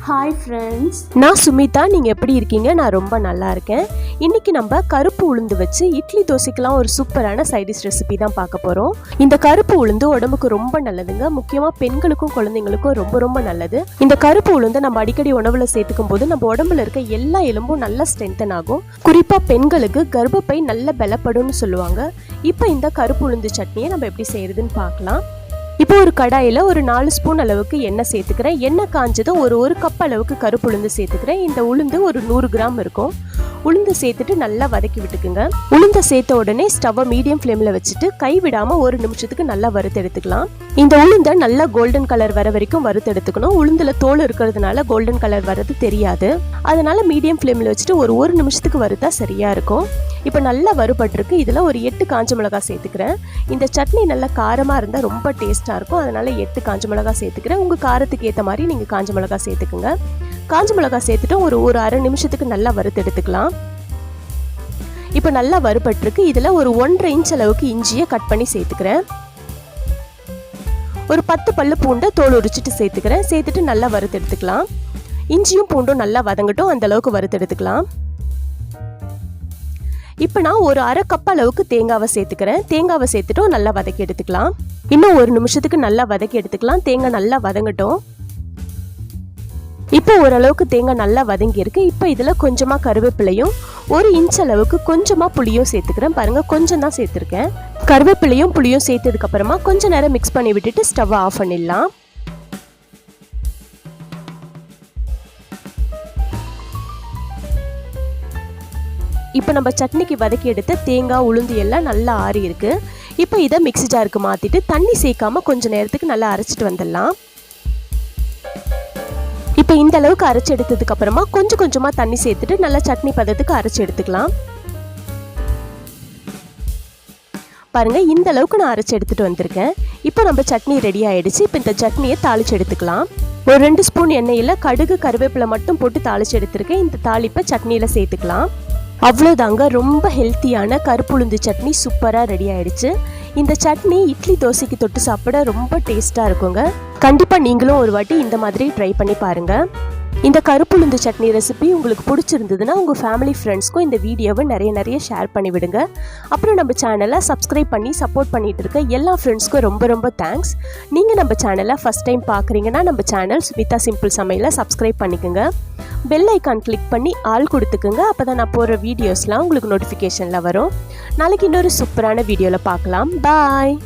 Hi friends, நான் சுமிதா. நீங்க எப்படி இருக்கீங்க? நான் ரொம்ப நல்லா இருக்கேன். இன்னைக்கு நம்ம கருப்பு உளுந்து வச்சு இட்லி தோசைக்கெல்லாம் ஒரு சூப்பரான சைட் டிஷ் ரெசிபி தான் பார்க்க போறோம். இந்த கருப்பு உளுந்து உடம்புக்கு ரொம்ப நல்லதுங்க. முக்கியமா பெண்களுக்கும் குழந்தைங்களுக்கும் ரொம்ப ரொம்ப நல்லது. இந்த கருப்பு உளுந்தை நம்ம அடிக்கடி உணவுல சேர்த்துக்கும் போது நம்ம உடம்புல இருக்க எல்லா எலும்பும் நல்லா ஸ்ட்ரென்தன் ஆகும். குறிப்பா பெண்களுக்கு கர்ப்பப்பை நல்ல பலப்படும்னு சொல்லுவாங்க. இப்போ இந்த கருப்பு உளுந்து சட்னியை நம்ம எப்படி செய்யறதுன்னு பார்க்கலாம். இப்போ ஒரு கடாயில் ஒரு 4 ஸ்பூன் அளவுக்கு எண்ணெய் சேர்த்துக்கிறேன். எண்ணெய் காஞ்சதும் ஒரு கப் அளவுக்கு கருப்பு உளுந்து சேர்த்துக்கிறேன். இந்த உளுந்து ஒரு 100 கிராம் இருக்கும். உளுந்து சேர்த்துட்டு நல்லா வதக்கி விட்டுக்குங்க. உளுந்தை சேர்த்த உடனே ஸ்டவ்வை மீடியம் ஃப்ளேமில் வச்சுட்டு கைவிடாமல் 1 நிமிஷத்துக்கு நல்லா வறுத்து எடுத்துக்கலாம். இந்த உளுந்தை நல்லா கோல்டன் கலர் வர வரைக்கும் வறுத்து எடுத்துக்கணும். உளுந்தில் தோல் இருக்கிறதுனால கோல்டன் கலர் வரது தெரியாது. அதனால மீடியம் ஃப்ளேமில் வச்சுட்டு ஒரு நிமிஷத்துக்கு வறுத்தா சரியாக இருக்கும். இப்போ நல்லா வறுபட்டிருக்கு. இதில் ஒரு 8 காஞ்ச மிளகாய் சேர்த்துக்கிறேன். இந்த சட்னி நல்லா காரமாக இருந்தால் ரொம்ப டேஸ்ட்டாக இருக்கும். அதனால் 8 காஞ்ச மிளகாய் சேர்த்துக்கிறேன். உங்கள் காரத்துக்கு ஏற்ற மாதிரி நீங்கள் காஞ்ச மிளகாய் சேர்த்துக்குங்க. காஞ்ச மிளகாய் சேர்த்துட்டு ஒரு அரை நிமிஷத்துக்கு நல்லா வறுத்து எடுத்துக்கலாம். இப்போ நல்லா வறுபட்டிருக்கு. இதில் ஒரு 1.5 இன்ச் அளவுக்கு இஞ்சியை கட் பண்ணி சேர்த்துக்கிறேன். ஒரு 10 பல்லு பூண்டை தோல் உரிச்சிட்டு சேர்த்துக்கிறேன். சேர்த்துட்டு நல்லா வறுத்து எடுத்துக்கலாம். இஞ்சியும் பூண்டும் நல்லா வதங்கட்டும், அந்த அளவுக்கு வறுத்து எடுத்துக்கலாம். இப்போ நான் ஒரு அரை கப் அளவுக்கு தேங்காவை சேர்த்துக்கிறேன். தேங்காவை சேர்த்துட்டும் நல்லா வதக்கி எடுத்துக்கலாம். இன்னும் 1 நிமிஷத்துக்கு நல்லா வதக்கி எடுத்துக்கலாம். தேங்காய் நல்லா வதங்கட்டும். இப்போ ஓரளவுக்கு தேங்காய் நல்லா வதங்கி இருக்கு. இப்போ இதில் கொஞ்சமாக கருவேப்பிலையும் 1 இன்ச் அளவுக்கு கொஞ்சமாக புளியும் சேர்த்துக்கிறேன். பாருங்க, கொஞ்சம் தான் சேர்த்துருக்கேன். கருவேப்பிலையும் புளியும் சேர்த்ததுக்கு அப்புறமா கொஞ்ச நேரம் மிக்ஸ் பண்ணி விட்டுட்டு ஸ்டவ்வை ஆஃப் பண்ணிடலாம். இப்போ நம்ம சட்னிக்கு வதக்கி எடுத்த தேங்காய் உளுந்து எல்லாம் நல்லா ஆறி இருக்கு. இப்போ இதை மிக்ஸி ஜாருக்கு மாற்றிட்டு தண்ணி சேர்க்காம கொஞ்சம் நேரத்துக்கு நல்லா அரைச்சிட்டு வந்துடலாம். இப்போ இந்த அளவுக்கு அரைச்சி எடுத்ததுக்கு அப்புறமா கொஞ்சம் கொஞ்சமாக தண்ணி சேர்த்துட்டு நல்லா சட்னி பதத்துக்கு அரைச்சி எடுத்துக்கலாம். பாருங்க, இந்த அளவுக்கு நான் அரைச்சி எடுத்துட்டு வந்திருக்கேன். இப்போ நம்ம சட்னி ரெடி ஆயிடுச்சு. இப்போ இந்த சட்னியை தாளிச்சு எடுத்துக்கலாம். ஒரு 2 ஸ்பூன் எண்ணெயில் கடுகு கருவேப்பிலை மட்டும் போட்டு தாளிச்சு எடுத்திருக்கேன். இந்த தாளிப்பை சட்னியில் சேர்த்துக்கலாம். அவ்வளோதாங்க, ரொம்ப ஹெல்த்தியான கருப்புளுந்து சட்னி சூப்பராக ரெடி ஆயிடுச்சு. இந்த சட்னி இட்லி தோசைக்கு தொட்டு சாப்பிட ரொம்ப டேஸ்ட்டாக இருக்குங்க. கண்டிப்பாக நீங்களும் ஒரு வாட்டி இந்த மாதிரி ட்ரை பண்ணி பாருங்கள். இந்த கருப்புளுந்து சட்னி ரெசிபி உங்களுக்கு பிடிச்சிருந்ததுன்னா உங்கள் ஃபேமிலி ஃப்ரெண்ட்ஸ்க்கும் இந்த வீடியோவை நிறைய ஷேர் பண்ணி விடுங்க. அப்புறம் நம்ம சேனலை சப்ஸ்கிரைப் பண்ணி சப்போர்ட் பண்ணிட்டு இருக்க எல்லா ஃப்ரெண்ட்ஸ்க்கும் ரொம்ப தேங்க்ஸ். நீங்கள் நம்ம சேனலை ஃபஸ்ட் டைம் பார்க்குறீங்கன்னா நம்ம சேனல் சுமிதா சிம்பிள் சமையலை சப்ஸ்கிரைப் பண்ணிக்கோங்க. பெல் ஐக்கான் கிளிக் பண்ணி ஆல் கொடுத்துக்குங்க. அப்போ தான் நான் போடுற வீடியோஸ்லாம் உங்களுக்கு நோட்டிஃபிகேஷனில் வரும். நாளைக்கு இன்னொரு சூப்பரான வீடியோவில் பார்க்கலாம். பாய்.